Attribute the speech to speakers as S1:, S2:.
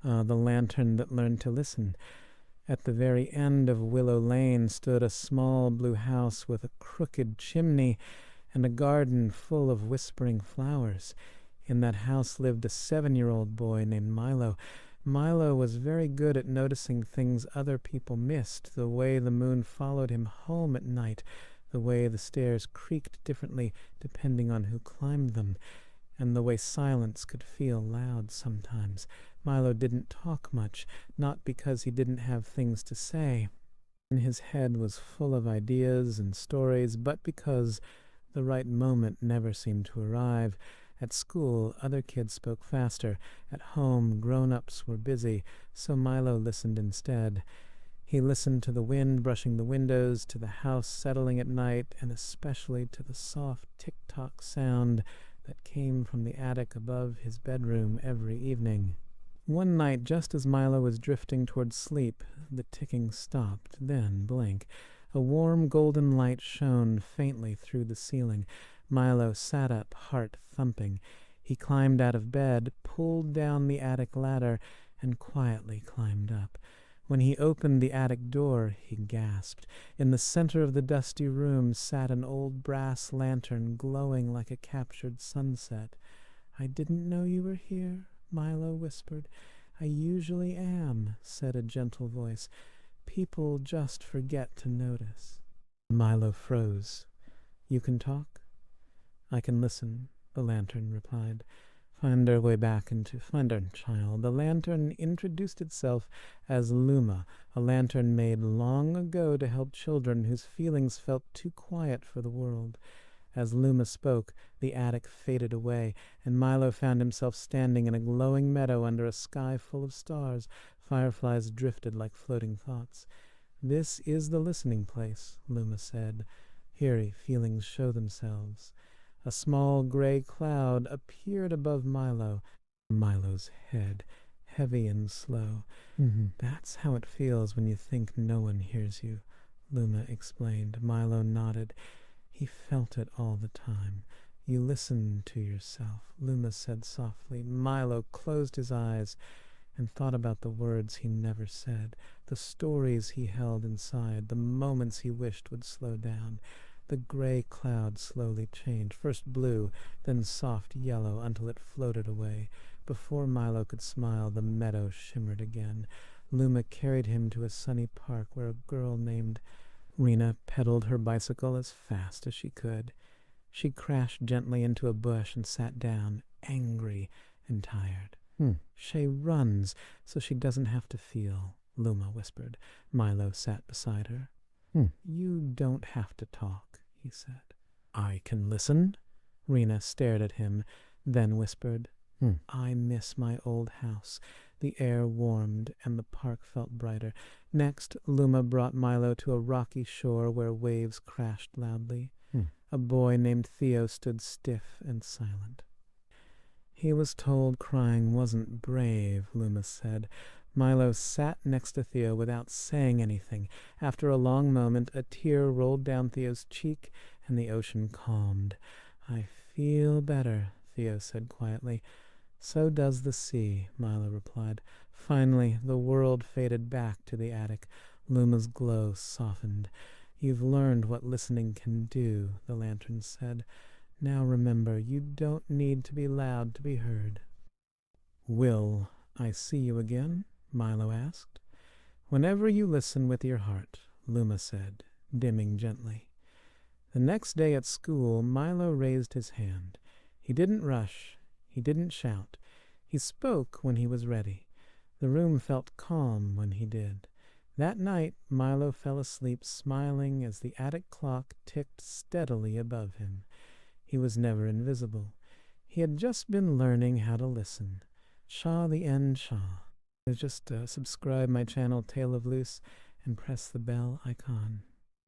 S1: The lantern that learned to listen. At the very end of Willow Lane stood a small blue house with a crooked chimney and a garden full of whispering flowers. In that house lived a 7-year-old boy named Milo. Milo was very good at noticing things other people missed, the way the moon followed him home at night, the way the stairs creaked differently depending on who climbed them, and the way silence could feel loud sometimes. Milo didn't talk much, not because he didn't have things to say. His head was full of ideas and stories, but because the right moment never seemed to arrive. At school, other kids spoke faster. At home, grown-ups were busy, so Milo listened instead. He listened to the wind brushing the windows, to the house settling at night, and especially to the soft tick-tock sound that came from the attic above his bedroom every evening. One night, just as Milo was drifting toward sleep, the ticking stopped, then blink. A warm golden light shone faintly through the ceiling. Milo sat up, heart thumping. He climbed out of bed, pulled down the attic ladder, and quietly climbed up. When he opened the attic door, he gasped. In the center of the dusty room sat an old brass lantern glowing like a captured sunset. "I didn't know you were here," Milo whispered. "I usually am," said a gentle voice. "People just forget to notice." Milo froze. "You can talk?" "I can listen," the lantern replied. Find our child. The lantern introduced itself as Luma, a lantern made long ago to help children whose feelings felt too quiet for the world. As Luma spoke, the attic faded away, and Milo found himself standing in a glowing meadow under a sky full of stars. Fireflies drifted like floating thoughts. "This is the listening place," Luma said. "Here feelings show themselves." A small gray cloud appeared above Milo's head, heavy and slow. "That's how it feels when you think no one hears you," Luma explained. Milo nodded. He felt it all the time. "You listen to yourself," Luma said softly. Milo closed his eyes and thought about the words he never said, the stories he held inside, the moments he wished would slow down. The gray cloud slowly changed, first blue, then soft yellow, until it floated away. Before Milo could smile, the meadow shimmered again. Luma carried him to a sunny park where a girl named Rena pedaled her bicycle as fast as she could. She crashed gently into a bush and sat down, angry and tired. "She runs so she doesn't have to feel," Luma whispered. Milo sat beside her. "You don't have to talk," he said. "I can listen." Rena stared at him, then whispered, "I miss my old house." The air warmed, and the park felt brighter. Next, Luma brought Milo to a rocky shore where waves crashed loudly. A boy named Theo stood stiff and silent. "He was told crying wasn't brave," Luma said. Milo sat next to Theo without saying anything. After a long moment, a tear rolled down Theo's cheek, and the ocean calmed. "I feel better," Theo said quietly. "So does the sea," Milo replied. Finally, the world faded back to the attic. Luma's glow softened. "You've learned what listening can do," the lantern said. "Now remember, you don't need to be loud to be heard." "Will I see you again?" Milo asked. "Whenever you listen with your heart," Luma said, dimming gently. The next day at school, Milo raised his hand. He didn't rush. He didn't shout. He spoke when he was ready. The room felt calm when he did. That night, Milo fell asleep smiling as the attic clock ticked steadily above him. He was never invisible. He had just been learning how to listen. Shah the end Shah. Just subscribe my channel Tale of Loose and press the bell icon.